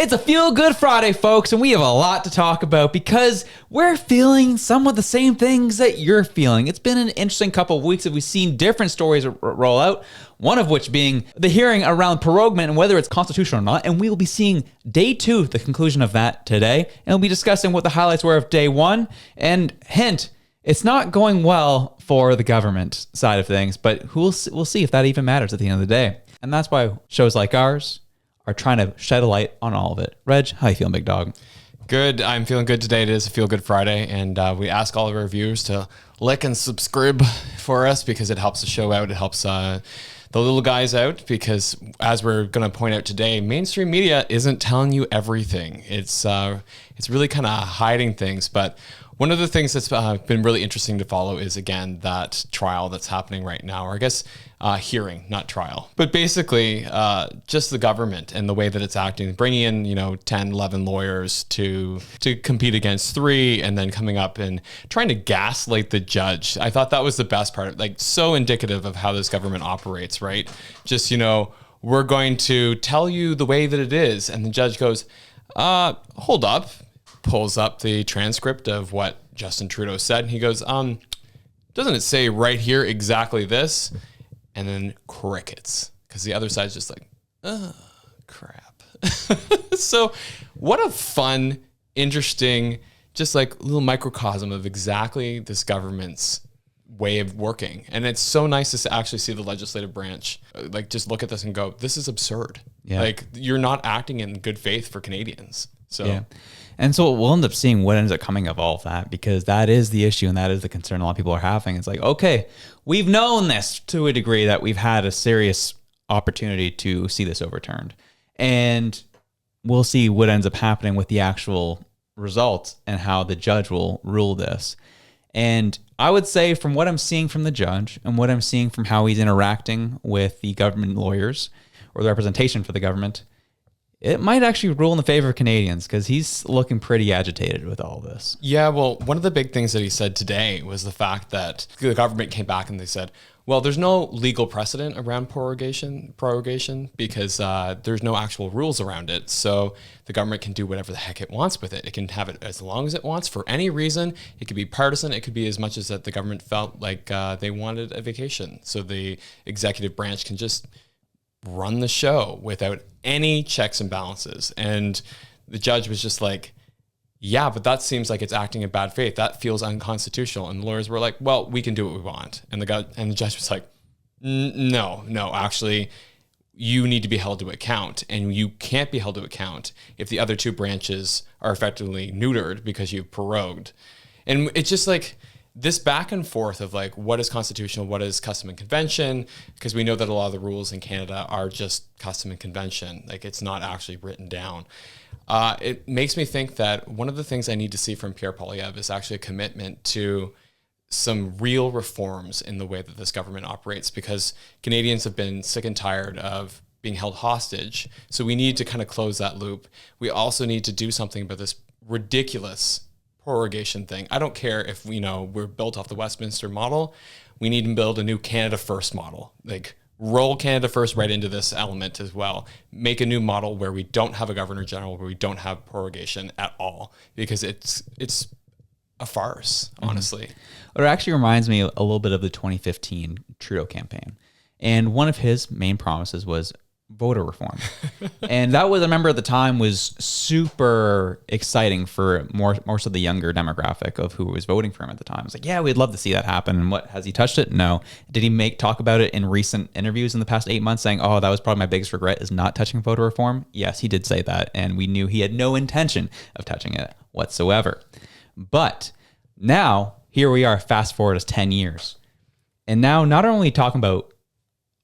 It's a feel-good Friday, folks, and we have a lot to talk about because we're feeling some of the same things that you're feeling. It's been an interesting couple of weeks that we've seen different stories roll out, one of which being the hearing around prorogation and whether it's constitutional or not, and we will be seeing day 2, the conclusion of that today, and we'll be discussing what the highlights were of day 1, and hint, it's not going well for the government side of things, but we'll see if that even matters at the end of the day. And that's why shows like ours are trying to shed a light on all of it. Reg, how you feeling, big dog? Good. I'm feeling good today. It is a Feel Good Friday, and we ask all of our viewers to like and subscribe for us because it helps the show out. It helps the little guys out because, as we're going to point out today, mainstream media isn't telling you everything. It's really kind of hiding things, but one of the things that's been really interesting to follow is, again, that trial that's happening right now, or I guess hearing, not trial. But basically, just the government and the way that it's acting, bringing in, 10, 11 lawyers to compete against 3 and then coming up and trying to gaslight the judge. I thought that was the best part, like so indicative of how this government operates, right? Just, we're going to tell you the way that it is. And the judge goes, hold up. Pulls up the transcript of what Justin Trudeau said. And he goes, doesn't it say right here exactly this? And then crickets, because the other side's just like, oh, crap. So what a fun, interesting, just like little microcosm of exactly this government's way of working. And it's so nice to actually see the legislative branch, like just look at this and go, this is absurd. Yeah. Like you're not acting in good faith for Canadians. So. Yeah. And so we'll end up seeing what ends up coming of all of that, because that is the issue and that is the concern a lot of people are having. It's like, okay, we've known this to a degree that we've had a serious opportunity to see this overturned. And we'll see what ends up happening with the actual results and how the judge will rule this. And I would say from what I'm seeing from the judge and what I'm seeing from how he's interacting with the government lawyers or the representation for the government, it might actually rule in the favor of Canadians because he's looking pretty agitated with all this. Yeah, well, one of the big things that he said today was the fact that the government came back and they said, well, there's no legal precedent around prorogation because there's no actual rules around it. So the government can do whatever the heck it wants with it. It can have it as long as it wants for any reason. It could be partisan. It could be as much as that the government felt like they wanted a vacation. So the executive branch can just run the show without any checks and balances. And the judge was just like, yeah, but that seems like it's acting in bad faith. That feels unconstitutional. And the lawyers were like, well, we can do what we want. And the judge was like, no, actually, you need to be held to account. And you can't be held to account if the other 2 branches are effectively neutered because you've prorogued. And it's just like this back and forth of like, what is constitutional, what is custom and convention? Because we know that a lot of the rules in Canada are just custom and convention. Like it's not actually written down. It makes me think that one of the things I need to see from Pierre Poilievre is actually a commitment to some real reforms in the way that this government operates, because Canadians have been sick and tired of being held hostage. So we need to kind of close that loop. We also need to do something about this ridiculous prorogation thing. I don't care if we're built off the Westminster model. We need to build a new Canada First model. Like roll Canada First right into this element as well. Make a new model where we don't have a Governor General, where we don't have prorogation at all, because it's a farce, honestly. It actually reminds me a little bit of the 2015 Trudeau campaign. And one of his main promises was voter reform. And that was, I remember at the time, was super exciting for more so the younger demographic of who was voting for him at the time. It's like, yeah, we'd love to see that happen. And what, has he touched it? No. Did he talk about it in recent interviews in the past 8 months saying, oh, that was probably my biggest regret is not touching voter reform? Yes, he did say that. And we knew he had no intention of touching it whatsoever. But now here we are, fast forward as 10 years. And now not only talking about,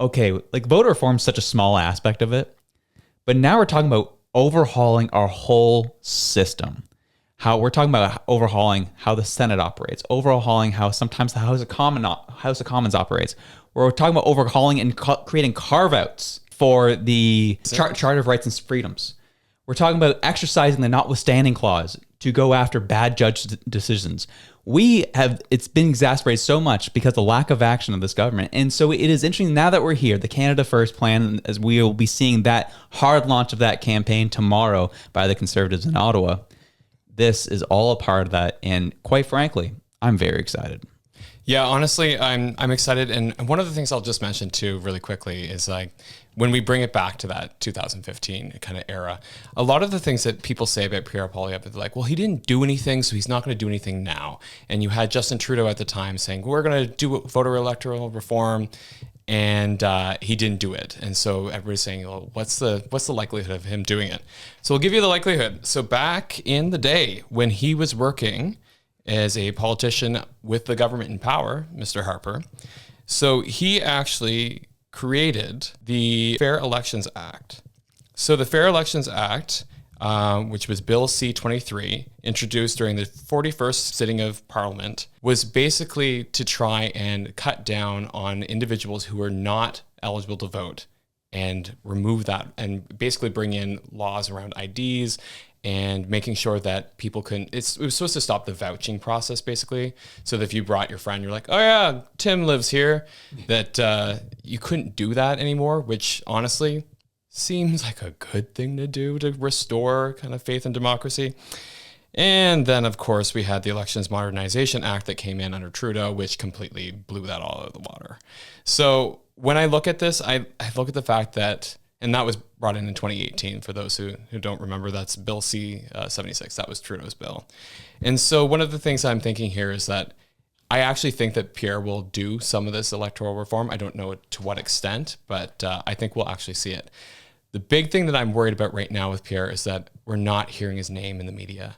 okay, like voter reform is such a small aspect of it, but now we're talking about overhauling our whole system. How we're talking about overhauling how the Senate operates, overhauling how sometimes the House of Commons operates. We're talking about overhauling and creating carve-outs for the Charter of Rights and Freedoms. We're talking about exercising the notwithstanding clause, to go after bad judge decisions. It's been exacerbated so much because of the lack of action of this government. And so it is interesting now that we're here, the Canada First plan, as we will be seeing that hard launch of that campaign tomorrow by the Conservatives in Ottawa. This is all a part of that. And quite frankly, I'm very excited. Yeah, honestly, I'm excited. And one of the things I'll just mention too, really quickly, is like when we bring it back to that 2015 kind of era, a lot of the things that people say about Pierre Poilievre is like, well, he didn't do anything, so he's not going to do anything now. And you had Justin Trudeau at the time saying, we're going to do voter electoral reform, and he didn't do it. And so everybody's saying, well, what's the likelihood of him doing it? So we'll give you the likelihood. So back in the day when he was working as a politician with the government in power, Mr. Harper. So he actually created the Fair Elections Act. So the Fair Elections Act, which was Bill C-23, introduced during the 41st sitting of Parliament, was basically to try and cut down on individuals who were not eligible to vote and remove that and basically bring in laws around IDs and making sure that people couldn't, it was supposed to stop the vouching process basically. So that if you brought your friend, you're like, oh yeah, Tim lives here, that you couldn't do that anymore, which honestly seems like a good thing to do to restore kind of faith in democracy. And then of course we had the Elections Modernization Act that came in under Trudeau, which completely blew that all out of the water. So when I look at this, I look at the fact that, and that was brought in 2018, for those who don't remember, that's Bill C-76. That was Trudeau's bill. And so one of the things I'm thinking here is that I actually think that Pierre will do some of this electoral reform. I don't know to what extent, but I think we'll actually see it. The big thing that I'm worried about right now with Pierre is that we're not hearing his name in the media.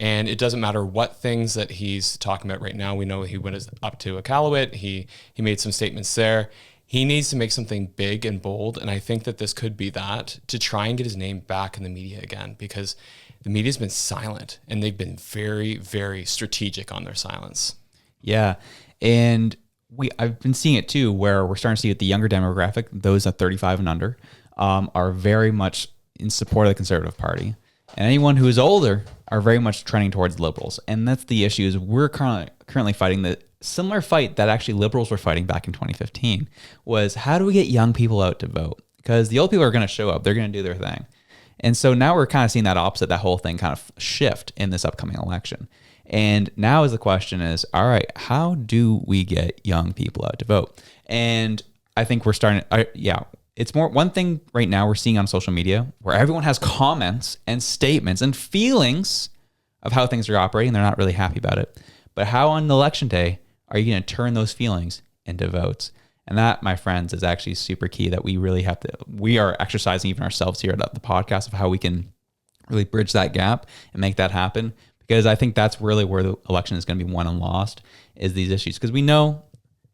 And it doesn't matter what things that he's talking about right now. We know he went up to Iqaluit. He made some statements there. He needs to make something big and bold, and I think that this could be that, to try and get his name back in the media again, because the media's been silent, and they've been very, very strategic on their silence. Yeah, and I've been seeing it too, where we're starting to see it, the younger demographic, those at 35 and under, are very much in support of the Conservative Party, and anyone who is older are very much trending towards Liberals, and that's the issue. Is we're currently fighting the similar fight that actually Liberals were fighting back in 2015, was how do we get young people out to vote? Because the old people are going to show up, they're going to do their thing. And so now we're kind of seeing that opposite, that whole thing kind of shift in this upcoming election. And now is the question is, all right, how do we get young people out to vote? And I think we're starting, it's more one thing right now we're seeing on social media where everyone has comments and statements and feelings of how things are operating. They're not really happy about it. But how on election day are you going to turn those feelings into votes? And that, my friends, is actually super key, that we are exercising even ourselves here at the podcast of how we can really bridge that gap and make that happen. Because I think that's really where the election is going to be won and lost, is these issues. Because we know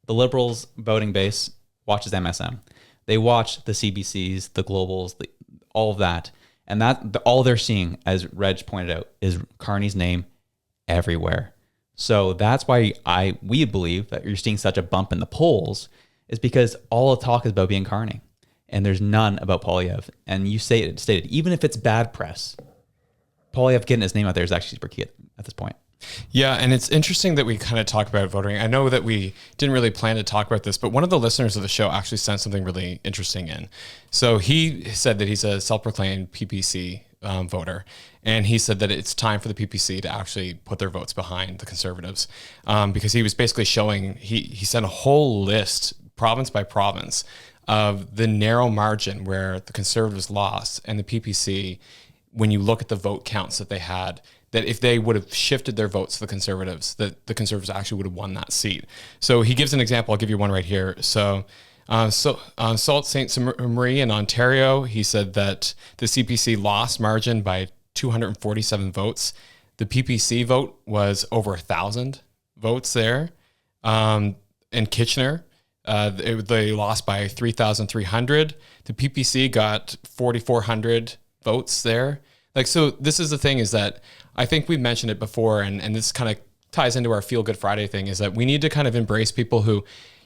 the Liberals voting base watches MSM. They watch the CBCs, the Globals, all of that. And all they're seeing, as Reg pointed out, is Carney's name everywhere. So that's why we believe that you're seeing such a bump in the polls, is because all the talk is about being Carney, and there's none about Poilievre. And you stated, even if it's bad press, Poilievre getting his name out there is actually super key at this point. Yeah, and it's interesting that we kind of talk about voting. I know that we didn't really plan to talk about this, but one of the listeners of the show actually sent something really interesting in. So he said that he's a self-proclaimed PPC voter. And he said that it's time for the PPC to actually put their votes behind the Conservatives, because he was basically showing, he sent a whole list, province by province, of the narrow margin where the Conservatives lost, and the PPC, when you look at the vote counts that they had, that if they would have shifted their votes to the Conservatives, that the Conservatives actually would have won that seat. So he gives an example. I'll give you one right here. So on Sault Ste. Marie in Ontario, he said that the CPC lost margin by 247 votes. The PPC vote was over 1,000 votes there. In Kitchener, they lost by 3,300. The PPC got 4,400 votes there. So this is the thing, is that I think we mentioned it before, and this kind of ties into our Feel Good Friday thing, is that we need to kind of embrace people who,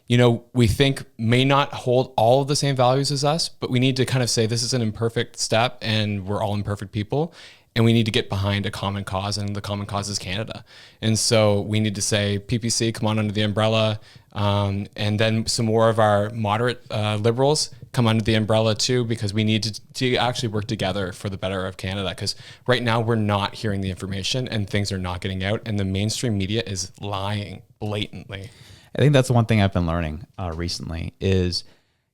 we think may not hold all of the same values as us, but we need to kind of say this is an imperfect step and we're all imperfect people. And we need to get behind a common cause, and the common cause is Canada. And so we need to say, PPC, come on under the umbrella. And then some more of our moderate liberals come under the umbrella too, because we need to actually work together for the better of Canada. Because right now we're not hearing the information and things are not getting out, and the mainstream media is lying blatantly. I think that's the one thing I've been learning recently is,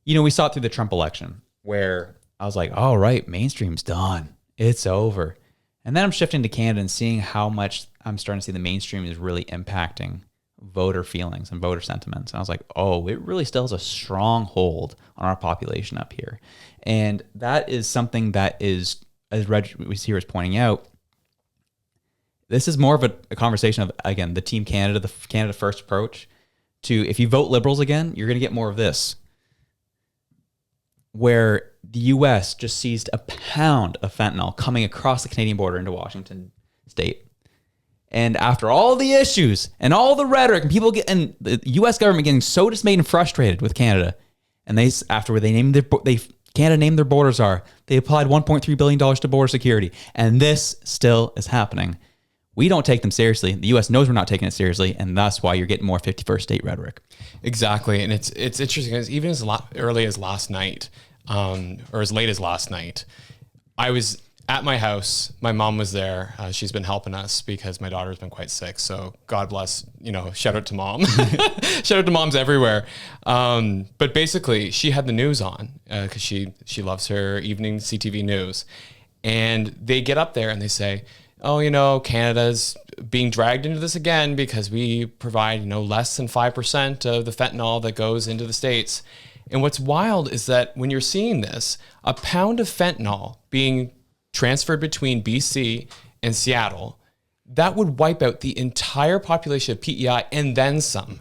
we saw it through the Trump election where I was like, all right, mainstream's done. It's over. And then I'm shifting to Canada and seeing how much I'm starting to see the mainstream is really impacting voter feelings and voter sentiments. And I was like, oh, it really still has a strong hold on our population up here. And that is something that is, as Reg was here is pointing out, this is more of a conversation of, again, the Team Canada, the Canada First approach to, if you vote Liberals again, you're going to get more of this. Where the U.S. just seized a pound of fentanyl coming across the Canadian border into Washington State. And after all the issues and all the rhetoric and the U.S. government getting so dismayed and frustrated with Canada, and Canada named their borders they applied $1.3 billion to border security. And this still is happening. We don't take them seriously. The U.S. knows we're not taking it seriously, and that's why you're getting more 51st state rhetoric. Exactly, and it's interesting because even as early as last night, or as late as last night, I was at my house. My mom was there. She's been helping us because my daughter's been quite sick. So God bless, shout out to mom. Shout out to moms everywhere. But basically, she had the news on because she loves her evening CTV news, and they get up there and they say, oh, Canada's being dragged into this again because we provide, less than 5% of the fentanyl that goes into the States. And what's wild is that when you're seeing this, a pound of fentanyl being transferred between BC and Seattle, that would wipe out the entire population of PEI and then some.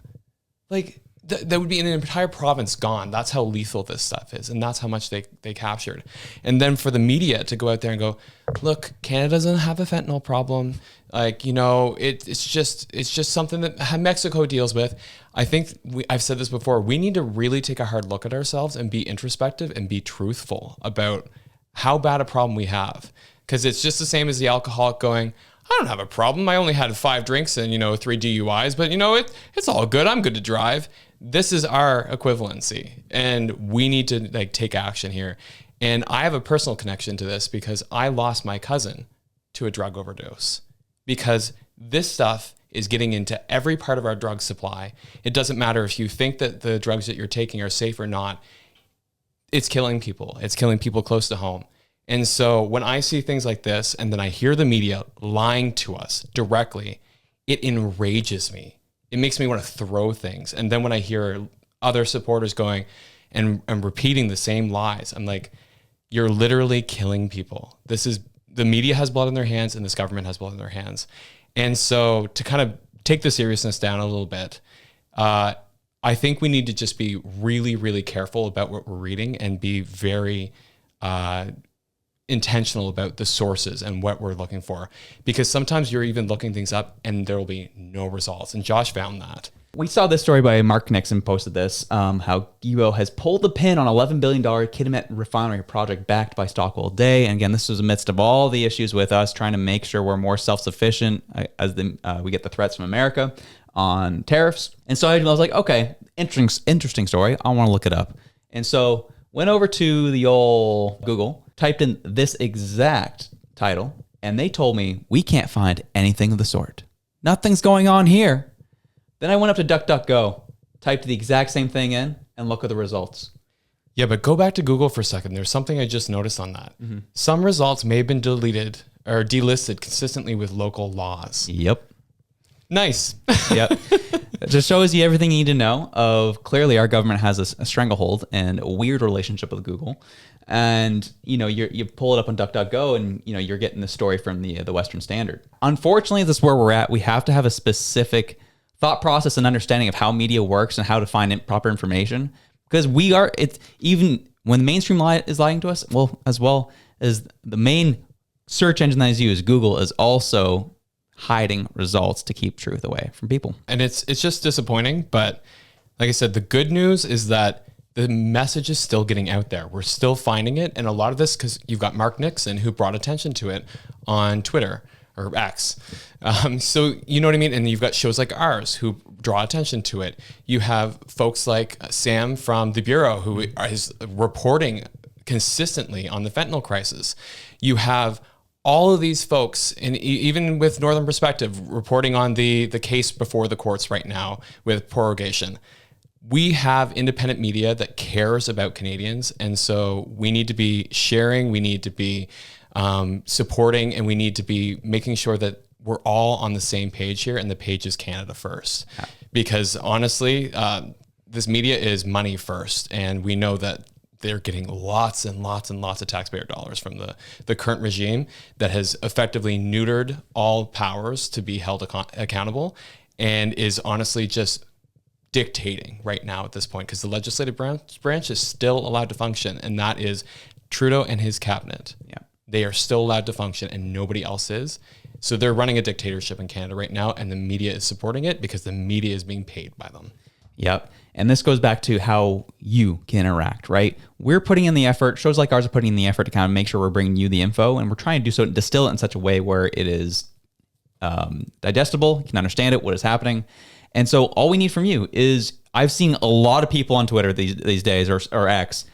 Like, that would be an entire province gone. That's how lethal this stuff is. And that's how much they captured. And then for the media to go out there and go, look, Canada doesn't have a fentanyl problem. Like, it's just something that Mexico deals with. I think I've said this before. We need to really take a hard look at ourselves and be introspective and be truthful about how bad a problem we have. Because it's just the same as the alcoholic going, I don't have a problem. I only had 5 drinks and, 3 DUIs, but it's all good. I'm good to drive. This is our equivalency, and we need to take action here. And I have a personal connection to this because I lost my cousin to a drug overdose because this stuff is getting into every part of our drug supply. It doesn't matter if you think that the drugs that you're taking are safe or not. It's killing people. It's killing people close to home. And so when I see things like this, and then I hear the media lying to us directly, it enrages me. It makes me want to throw things. And then when I hear other supporters going and repeating the same lies, I'm like, you're literally killing people. The media has blood in their hands and this government has blood in their hands. And so to kind of take the seriousness down a little bit, I think we need to just be really, really careful about what we're reading and be very intentional about the sources and what we're looking for, because sometimes you're even looking things up and there will be no results. And Josh found that. We saw this story by Mark Nixon posted this, how Guo has pulled the pin on $11 billion Kitimat refinery project backed by Stockwell Day. And again, this was amidst of all the issues with us trying to make sure we're more self-sufficient as we get the threats from America on tariffs. And so I was like, okay, interesting story. I want to look it up. And so went over to the old Google, typed in this exact title, and they told me we can't find anything of the sort. Nothing's going on here. Then I went up to DuckDuckGo, typed the exact same thing in, and look at the results. Yeah, but go back to Google for a second. There's something I just noticed on that. Mm-hmm. Some results may have been deleted or delisted consistently with local laws. Yep. Nice. Yep. It just shows you everything you need to know of clearly our government has a stranglehold and a weird relationship with Google. And, you pull it up on DuckDuckGo and, you're getting the story from the Western Standard. Unfortunately, this is where we're at. We have to have a specific thought process and understanding of how media works and how to find proper information, because it's even when the mainstream is lying to us, as well as the main search engine that is used, Google, is also hiding results to keep truth away from people. And it's just disappointing, but Like I said, the good news is that the message is still getting out there. We're still finding it. And a lot of this, because you've got Mark Nixon who brought attention to it on Twitter or X. So you know what I mean? And you've got shows like ours who draw attention to it. You have folks like Sam from the Bureau who is reporting consistently on the fentanyl crisis. You have all of these folks, and even with Northern Perspective, reporting on the case before the courts right now with prorogation. We have independent media that cares about Canadians. And so we need to be sharing, we need to be supporting, and we need to be making sure that we're all on the same page here, and the page is Canada first. Yeah. Because honestly, this media is money first. And we know that they're getting lots and lots and lots of taxpayer dollars from the current regime that has effectively neutered all powers to be held accountable, and is honestly just dictating right now at this point, because the legislative branch is still allowed to function, and that is Trudeau and his cabinet. Yeah. They are still allowed to function and nobody else is. So they're running a dictatorship in Canada right now, and the media is supporting it because the media is being paid by them. Yep. And this goes back to how you can interact, right? We're putting in the effort. Shows like ours are putting in the effort to kind of make sure we're bringing you the info, and we're trying to do so, distill it in such a way where it is digestible, you can understand it, what is happening. And so all we need from you is, I've seen a lot of people on Twitter these days, or X,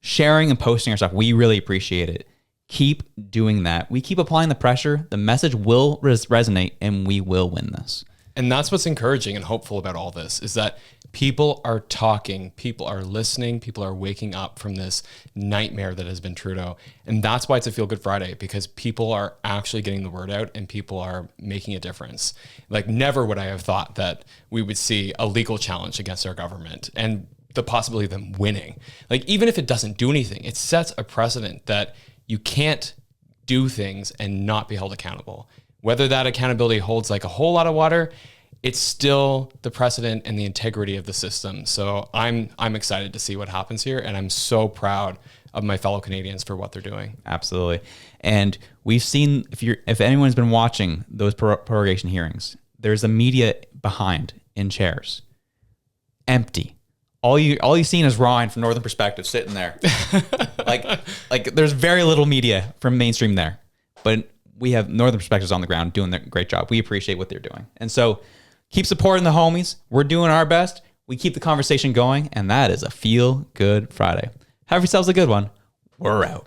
sharing and posting our stuff. We really appreciate it. Keep doing that. We keep applying the pressure. The message will resonate, and we will win this. And that's what's encouraging and hopeful about all this, is that people are talking, people are listening, people are waking up from this nightmare that has been Trudeau. And that's why it's a Feel Good Friday, because people are actually getting the word out and people are making a difference. Like, never would I have thought that we would see a legal challenge against our government and the possibility of them winning. Like, even if it doesn't do anything, it sets a precedent that you can't do things and not be held accountable. Whether that accountability holds like a whole lot of water, it's still the precedent and the integrity of the system. So I'm excited to see what happens here, and I'm so proud of my fellow Canadians for what they're doing. Absolutely. And we've seen, if anyone's been watching those prorogation hearings, there's a media behind in chairs, empty. All you've seen is Ryan from Northern Perspective sitting there. like there's very little media from mainstream there, but we have Northern Perspectives on the ground doing a great job. We appreciate what they're doing. And so keep supporting the homies. We're doing our best. We keep the conversation going, and that is a Feel Good Friday. Have yourselves a good one. We're out.